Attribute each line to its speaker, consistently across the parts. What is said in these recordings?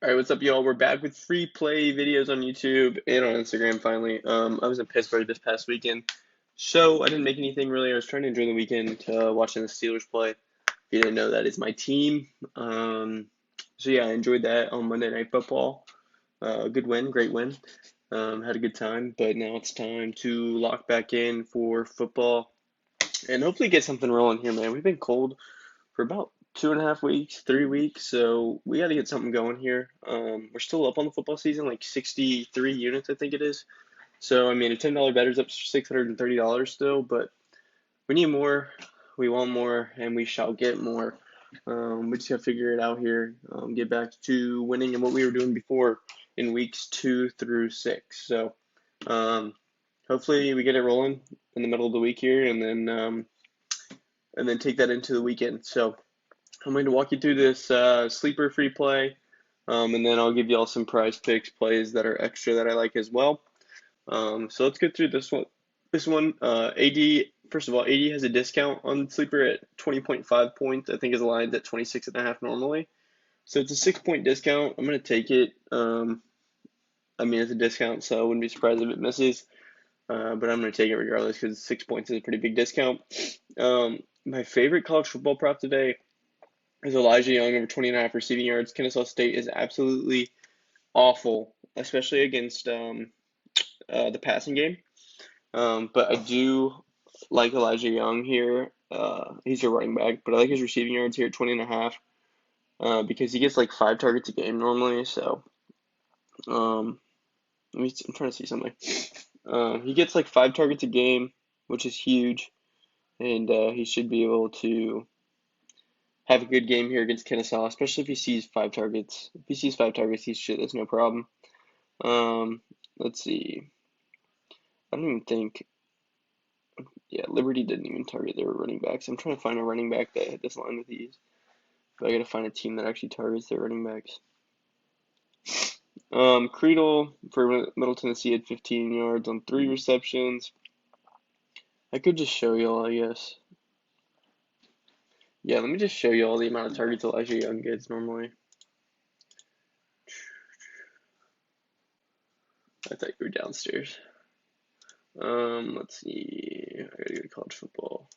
Speaker 1: All right, what's up, y'all? We're back with free play videos on YouTube and on Instagram finally. I was in Pittsburgh this past weekend, so I didn't make anything really. I was trying to enjoy the weekend watching the Steelers play. If you didn't know, that is my team. So yeah, I enjoyed that on Monday Night Football. Good win, great win. Had a good time, but now it's time to lock back in for football and hopefully get something rolling here, man. We've been cold for about 2.5 weeks, 3 weeks. So we got to get something going here. We're still up on the football season, like 63 units, I think it is. So I mean, a $10 bet is up to $630 still, but we need more. We want more, and we shall get more. We just got to figure it out here. Get back to winning and what we were doing before in weeks 2 through 6. So hopefully we get it rolling in the middle of the week here, and then take that into the weekend. So I'm going to walk you through this sleeper free play, and then I'll give you all some prize picks, plays that are extra that I like as well. So let's get through this one. AD, first of all, AD has a discount on sleeper at 20.5 points. I think is aligned at 26.5 normally. So it's a 6 point discount. I'm going to take it. I mean, it's a discount, so I wouldn't be surprised if it misses. But I'm going to take it regardless because 6 points is a pretty big discount. My favorite college football prop today is Elijah Young over 20.5 receiving yards. Kennesaw State is absolutely awful, especially against the passing game. But I do like Elijah Young here. He's a running back, but I like his receiving yards here at 20.5 because he gets like 5 targets a game normally. So I'm trying to see something. He gets like 5 targets a game, which is huge, and he should be able to have a good game here against Kennesaw, especially if he sees 5 targets. If he sees 5 targets, he's shit. That's no problem. Let's see. I don't even think. Yeah, Liberty didn't even target their running backs. I'm trying to find a running back that hit this line with these. But I gotta find a team that actually targets their running backs. Creedle for Middle Tennessee had 15 yards on 3 receptions. I could just show y'all, I guess. Yeah, let me just show you all the amount of targets Elijah Young gets normally. I thought you were downstairs. Let's see. I gotta go to college football.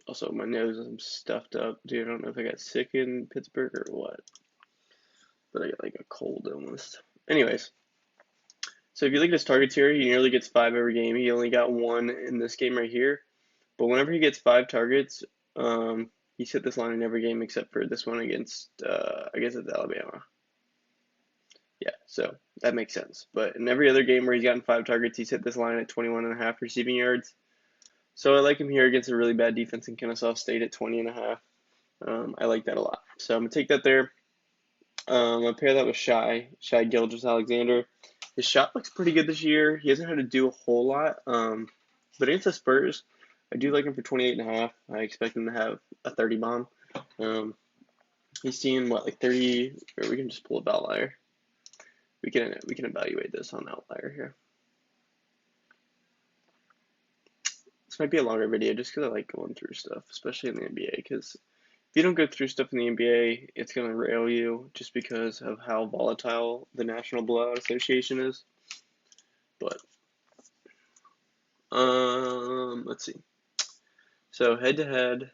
Speaker 1: Also my nose is stuffed up, dude. I don't know if I got sick in Pittsburgh or what, but I got like a cold almost. Anyways, so if you look at his targets here, he nearly gets 5 every game. He only got 1 in this game right here, but whenever he gets 5 targets, he's hit this line in every game except for this one against, I guess it's Alabama. Yeah, so that makes sense. But in every other game where he's gotten 5 targets, he's hit this line at 21.5 receiving yards. So I like him here against a really bad defense in Kennesaw State at 20.5. I like that a lot. So I'm going to take that there. I'll pair that with Shai Gilgeous-Alexander. His shot looks pretty good this year. He hasn't had to do a whole lot. But against the Spurs, I do like him for 28.5. I expect him to have a 30 bomb. He's seeing what, like 30, or we can just pull up outlier. We can evaluate this on outlier here. This might be a longer video just because I like going through stuff, especially in the NBA, because if you don't go through stuff in the NBA, it's going to rail you just because of how volatile the National Blowout Association is. But, let's see. So head-to-head,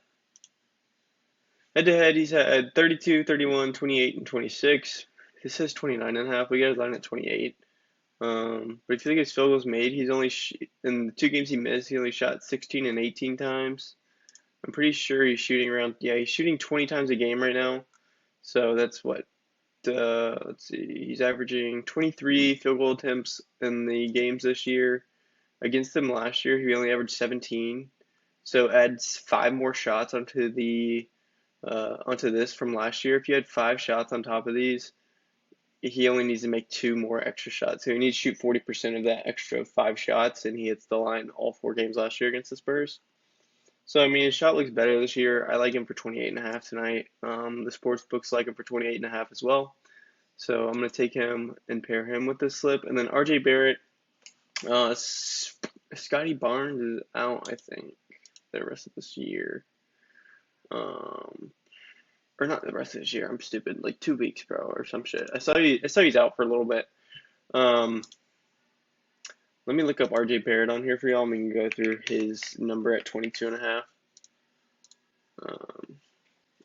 Speaker 1: he's had 32, 31, 28, and 26. This says 29.5. We got his line at 28. But if you think his field goals made, he's only in the 2 games he missed, he only shot 16 and 18 times. I'm pretty sure he's shooting around, yeah, he's shooting 20 times a game right now. So that's what, let's see, he's averaging 23 field goal attempts in the games this year. Against them last year, he only averaged 17. So adds 5 more shots onto this from last year. If you had 5 shots on top of these, he only needs to make 2 more extra shots. So he needs to shoot 40% of that extra 5 shots, and he hits the line all 4 games last year against the Spurs. So, I mean, his shot looks better this year. I like him for 28.5 tonight. The sports books like him for 28.5 as well. So I'm going to take him and pair him with this slip. And then RJ Barrett, Scotty Barnes is out, I think, the rest of this year. or not the rest of this year. I'm stupid. Like 2 weeks, bro, or some shit. I saw he's out for a little bit. Um, Let me look up RJ Barrett on here for y'all, and we can go through his number at 22.5.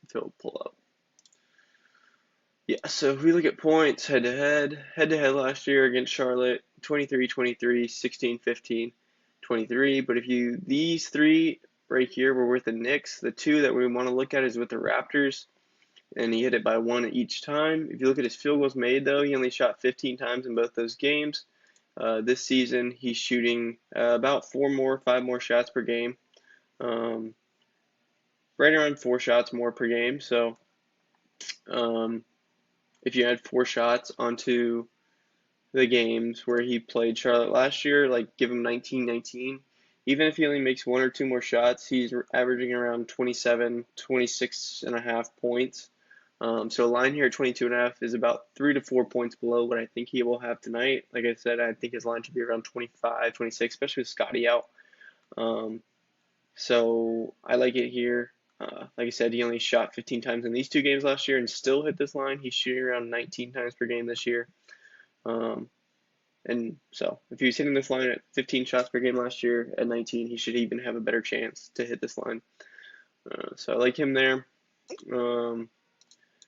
Speaker 1: If he'll pull up. Yeah, so if we look at points head-to-head last year against Charlotte, 23-23, 16-15, 23. But these three right here were with the Knicks. The two that we want to look at is with the Raptors, and he hit it by one each time. If you look at his field goals made, though, he only shot 15 times in both those games. This season, he's shooting about 5 more shots per game, right around 4 shots more per game. So if you add 4 shots onto the games where he played Charlotte last year, like give him 19-19, even if he only makes 1 or 2 more shots, he's averaging around 27, 26.5 points. So a line here at 22.5 is about 3 to 4 points below what I think he will have tonight. Like I said, I think his line should be around 25, 26, especially with Scotty out. So I like it here. Like I said, he only shot 15 times in these 2 games last year and still hit this line. He's shooting around 19 times per game this year. And so if he was hitting this line at 15 shots per game last year at 19, he should even have a better chance to hit this line. So I like him there.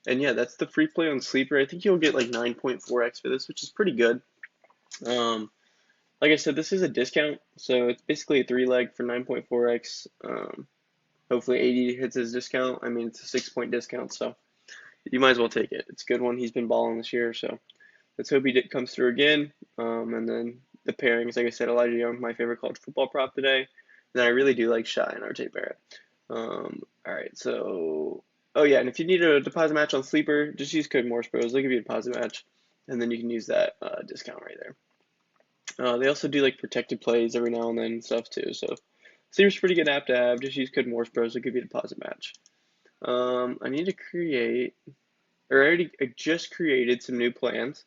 Speaker 1: And yeah, that's the free play on Sleeper. I think you'll get like 9.4x for this, which is pretty good. Like I said, this is a discount, so it's basically a 3-leg for 9.4x. Hopefully 80 hits his discount. I mean, it's a 6-point discount, so you might as well take it. It's a good one. He's been balling this year, so let's hope he comes through again. And then the pairings, like I said, Elijah Young, my favorite college football prop today. And then I really do like Shy and RJ Barrett. All right, so, oh yeah, and if you need a deposit match on Sleeper, just use code MORRISBROS. They'll give you a deposit match, and then you can use that discount right there. They also do like protected plays every now and then and stuff too, so Sleeper's a pretty good app to have. Just use code MORRISBROS. They'll give you a deposit match. I need to create, or I just created some new plans.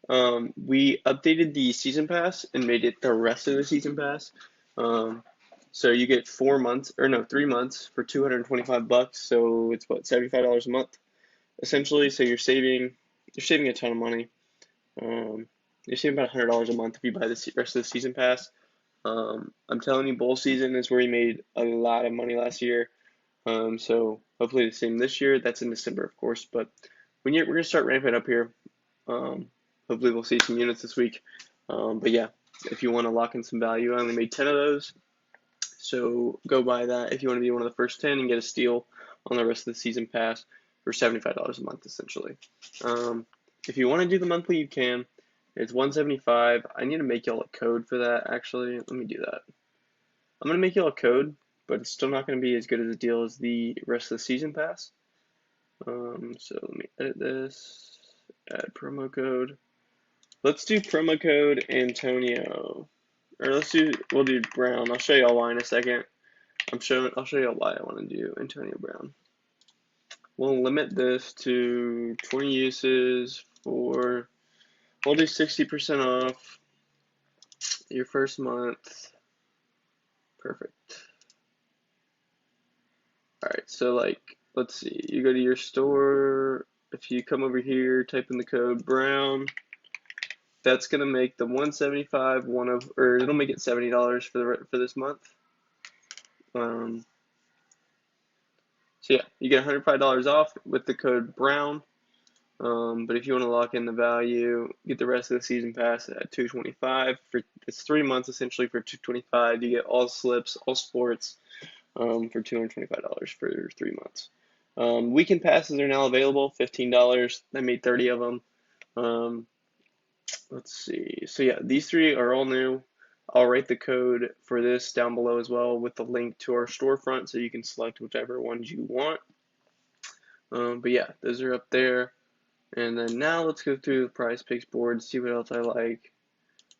Speaker 1: We updated the season pass and made it the rest of the season pass. So you get 3 months for $225. So it's what, $75 a month, essentially. So you're saving a ton of money. You're saving about $100 a month if you buy the rest of the season pass. I'm telling you, bowl season is where he made a lot of money last year. So hopefully the same this year. That's in December, of course. But we're gonna start ramping up here. Hopefully we'll see some units this week. But yeah, if you want to lock in some value, I only made 10 of those. So go buy that if you want to be one of the first 10 and get a steal on the rest of the season pass for $75 a month, essentially. If you want to do the monthly, you can. It's $175. I need to make y'all a code for that, actually. Let me do that. I'm going to make y'all a code, but it's still not going to be as good as a deal as the rest of the season pass. So let me edit this, add promo code. Let's do promo code Antonio. Or we'll do Brown. I'll show y'all why in a second. I'll show y'all why I want to do Antonio Brown. We'll limit this to 20 uses we'll do 60% off your first month. Perfect. Alright, so let's see. You go to your store. If you come over here, type in the code Brown. That's gonna make the 175 it'll make it $70 for this month. So yeah, you get $105 off with the code Brown. But if you want to lock in the value, get the rest of the season pass at $225 it's 3 months essentially for $225. You get all slips, all sports, for $225 for 3 months. Weekend passes are now available, $15. I made 30 of them. Let's see. So yeah, these 3 are all new. I'll write the code for this down below as well with the link to our storefront so you can select whichever ones you want. But yeah, those are up there. And then now let's go through the prize picks board, see what else I like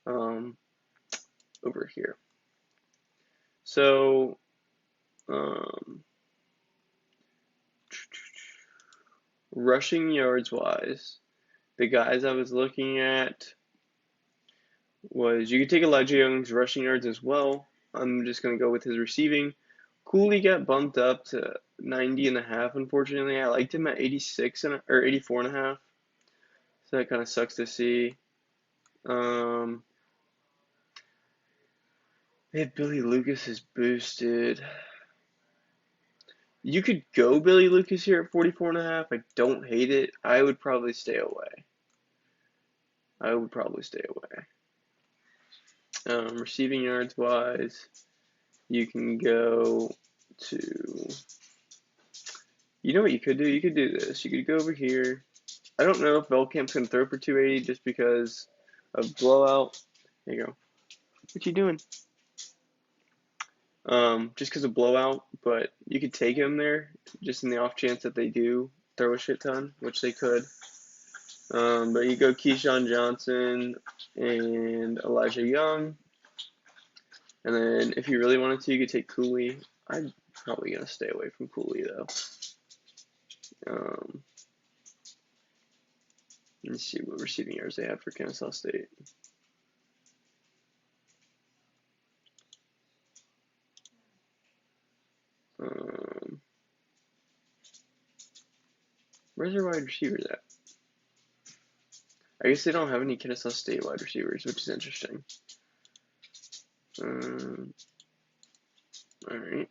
Speaker 1: over here. So rushing yards wise, the guys I was looking at was, you could take Elijah Young's rushing yards as well. I'm just going to go with his receiving. Cooley got bumped up to 90.5, unfortunately. I liked him at 86 or 84.5. So that kind of sucks to see. If Billy Lucas is boosted, you could go Billy Lucas here at 44.5. I don't hate it. I would probably stay away. Receiving yards wise, you can go to. You know what you could do? You could do this. You could go over here. I don't know if Velkamp's going to throw for 280 just because of blowout. There you go. What you doing? Just because of blowout, but you could take him there just in the off chance that they do throw a shit ton, which they could. But you go Keyshawn Johnson and Elijah Young. And then if you really wanted to, you could take Cooley. I'm probably going to stay away from Cooley, though. Let's see what receiving yards they have for Kennesaw State. Where's their wide receivers at? I guess they don't have any Kennesaw State wide receivers, which is interesting. Alright.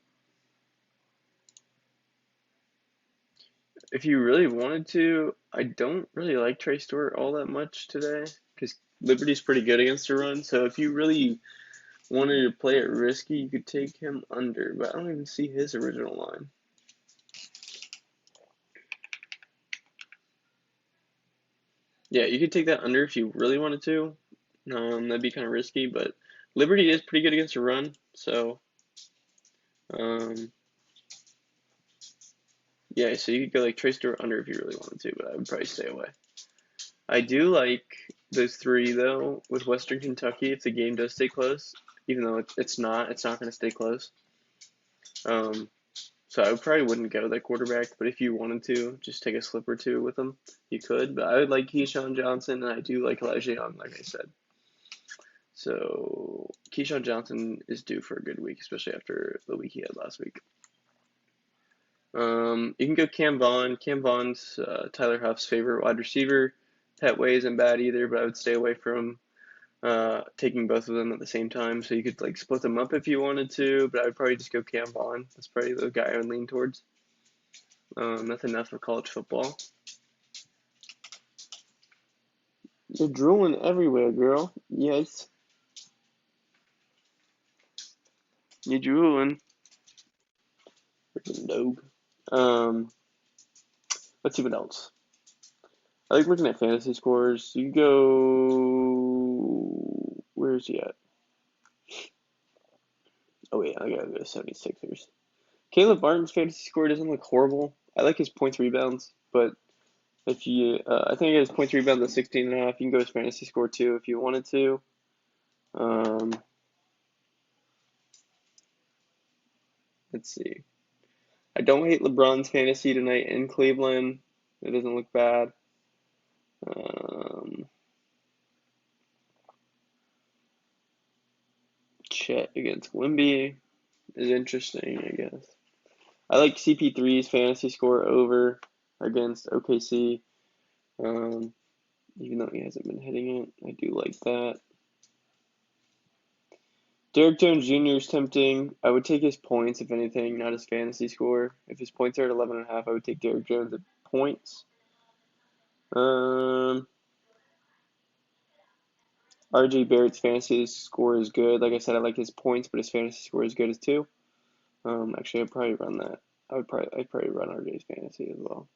Speaker 1: If you really wanted to, I don't really like Trey Stewart all that much today because Liberty's pretty good against the run. So if you really wanted to play it risky, you could take him under, but I don't even see his original line. Yeah, you could take that under if you really wanted to. That'd be kind of risky, but Liberty is pretty good against the run, so yeah, so you could go like Trey Stewart under if you really wanted to, but I would probably stay away. I do like those three though with Western Kentucky if the game does stay close, even though it's not going to stay close. So I probably wouldn't go that quarterback, but if you wanted to, just take a slip or two with them, you could. But I would like Keyshawn Johnson, and I do like Elijah Young, like I said. So Keyshawn Johnson is due for a good week, especially after the week he had last week. You can go Cam Vaughn. Cam Vaughn's Tyler Huff's favorite wide receiver. Petway isn't bad either, but I would stay away from taking both of them at the same time. So you could like split them up if you wanted to, but I would probably just go Cam Vaughn. That's probably the guy I would lean towards. That's enough for college football. You're drooling everywhere, girl. Yes. You're drooling. Freaking dog. Let's see what else. I like looking at fantasy scores. You go. Where is he at? Oh, yeah, I gotta go to 76ers. Caleb Martin's fantasy score doesn't look horrible. I like his points rebounds, but if you, I think his points rebounds at 16.5. You can go his fantasy score too if you wanted to. Let's see. I don't hate LeBron's fantasy tonight in Cleveland. It doesn't look bad. Chet against Wimby is interesting, I guess. I like CP3's fantasy score over against OKC. Even though he hasn't been hitting it, I do like that. Derrick Jones Jr. is tempting. I would take his points, if anything, not his fantasy score. If his points are at 11.5, I would take Derrick Jones at points. RJ Barrett's fantasy score is good. Like I said, I like his points, but his fantasy score is good as too. Actually, I'd probably run that. I'd probably run RJ's fantasy as well.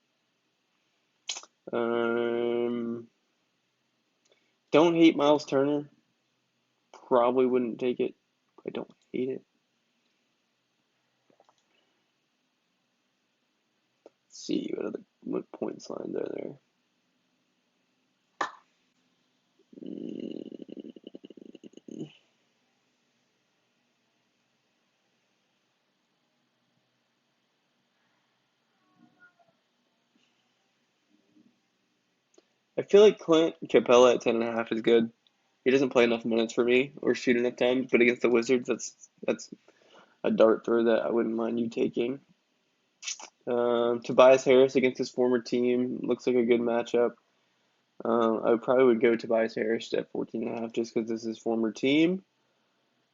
Speaker 1: Don't hate Miles Turner. Probably wouldn't take it. I don't hate it. Let's see what points lines are there. I feel like Clint Capella at 10.5 is good. He doesn't play enough minutes for me or shoot enough times, but against the Wizards, that's a dart throw that I wouldn't mind you taking. Tobias Harris against his former team looks like a good matchup. I probably would go Tobias Harris at 14.5 just because this is his former team.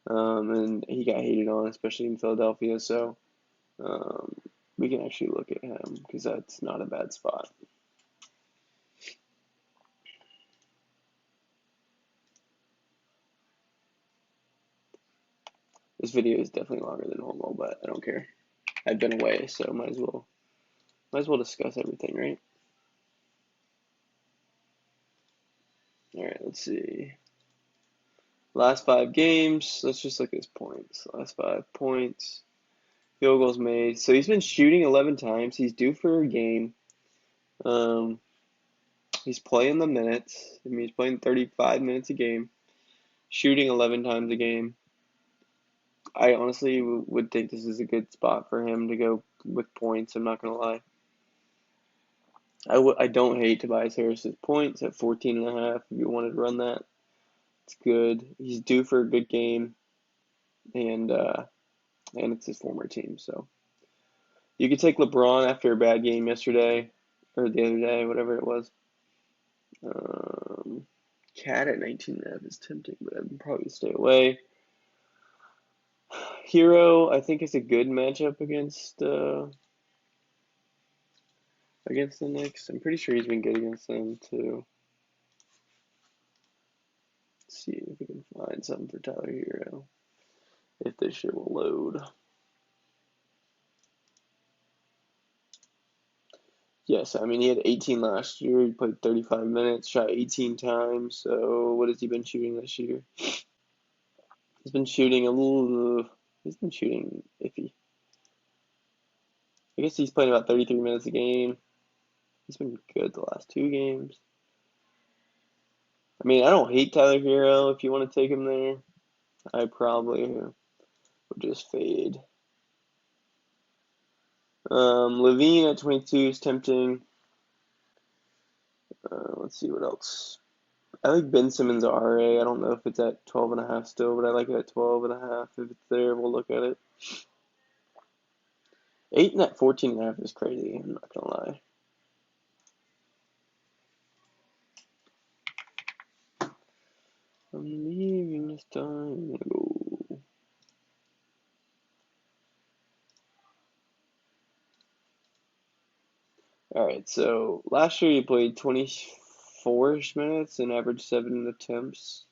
Speaker 1: And he got hated on, especially in Philadelphia. So um, we can actually look at him because that's not a bad spot. This video is definitely longer than normal, but I don't care. I've been away, so might as well discuss everything, right? All right, let's see. Last 5 games. Let's just look at his points. Last 5 points. Field goals made. So he's been shooting 11 times. He's due for a game. Um, he's playing the minutes. I mean, he's playing 35 minutes a game, shooting 11 times a game. I honestly would think this is a good spot for him to go with points. I'm not gonna lie. I don't hate Tobias Harris's points at 14.5. If you wanted to run that, it's good. He's due for a good game, and it's his former team. So you could take LeBron after a bad game yesterday or the other day, whatever it was. Cat at 19.5 is tempting, but I'd probably stay away. Hero, I think, is a good matchup against the Knicks. I'm pretty sure he's been good against them too. Let's see if we can find something for Tyler Hero. If this shit will load. Yes, I mean he had 18 last year. He played 35 minutes, shot 18 times. So what has he been shooting this year? He's been shooting a little. He's been shooting iffy. I guess he's playing about 33 minutes a game. He's been good the last 2 games. I mean, I don't hate Tyler Hero. If you want to take him there, I probably would just fade. Levine at 22 is tempting. Let's see what else. I like Ben Simmons RA. I don't know if it's at 12.5 still, but I like it at 12.5. If it's there, we'll look at it. 8 and at 14.5 is crazy. I'm not gonna lie. I'm leaving this time to go. Alright, so last year he played 24-ish minutes and averaged 7 attempts.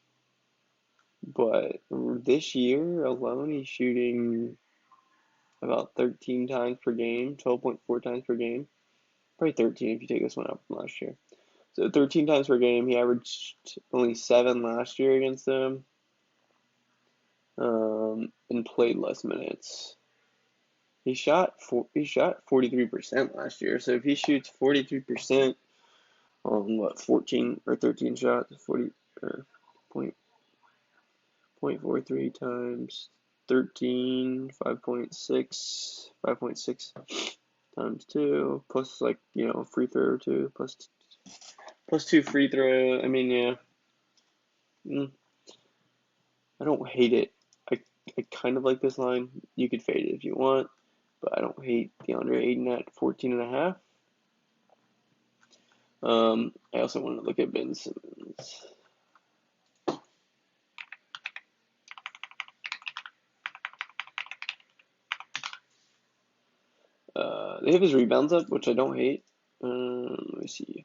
Speaker 1: But this year alone, he's shooting about 13 times per game, 12.4 times per game. Probably 13 if you take this one out from last year. So 13 times per game. He averaged only 7 last year against them. And played less minutes. He shot 43% last year. So if he shoots 43% on what 14 or 13 shots, 40 or 0.43 times 13, 5.6 times 2 plus like free throw or 2 plus 2 free throw. I mean, yeah. I don't hate it. I kind of like this line. You could fade it if you want, but I don't hate DeAndre Ayton at 14.5. I also want to look at Ben Simmons. They have his rebounds up, which I don't hate. Let me see.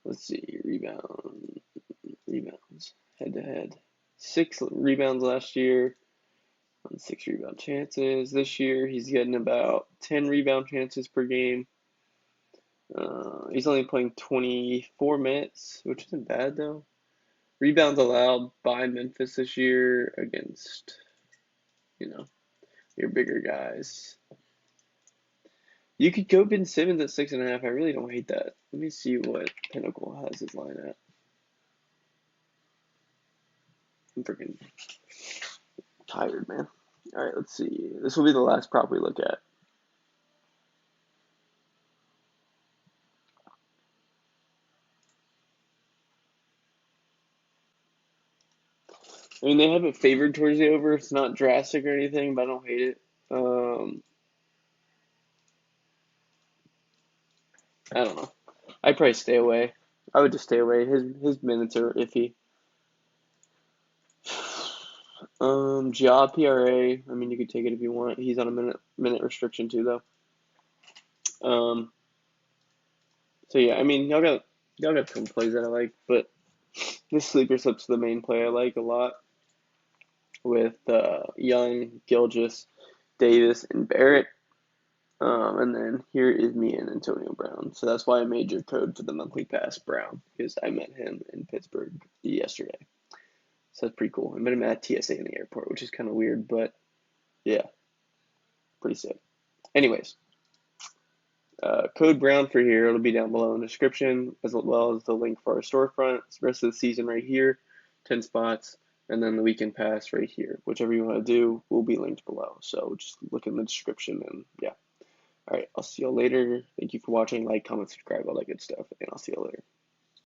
Speaker 1: Let's see. Rebounds head to head. 6 rebounds last year on 6 rebound chances. This year he's getting about 10 rebound chances per game. He's only playing 24 minutes, which isn't bad though. Rebounds allowed by Memphis this year against, your bigger guys. You could go Ben Simmons at 6.5. I really don't hate that. Let me see what Pinnacle has his line at. I'm freaking tired, man. All right, let's see. This will be the last prop we look at. I mean, they have it favored towards the over. It's not drastic or anything, but I don't hate it. I don't know. I'd probably stay away. I would just stay away. His minutes are iffy. Gia PRA. I mean, you could take it if you want. He's on a minute restriction too, though. So yeah, I mean, y'all got some plays that I like, but this sleeper slip's the main play I like a lot with Young, Gilgis, Davis, and Barrett. And then here is me and Antonio Brown. So that's why I made your code for the monthly pass, Brown, because I met him in Pittsburgh yesterday. So that's pretty cool. I met him at TSA in the airport, which is kind of weird, but yeah, pretty sick. Anyways, code Brown for here. It'll be down below in the description, as well as the link for our storefront. It's the rest of the season right here, 10 spots, and then the weekend pass right here. Whichever you want to do will be linked below. So just look in the description and yeah. All right, I'll see y'all later. Thank you for watching. Like, comment, subscribe, all that good stuff, and I'll see y'all later.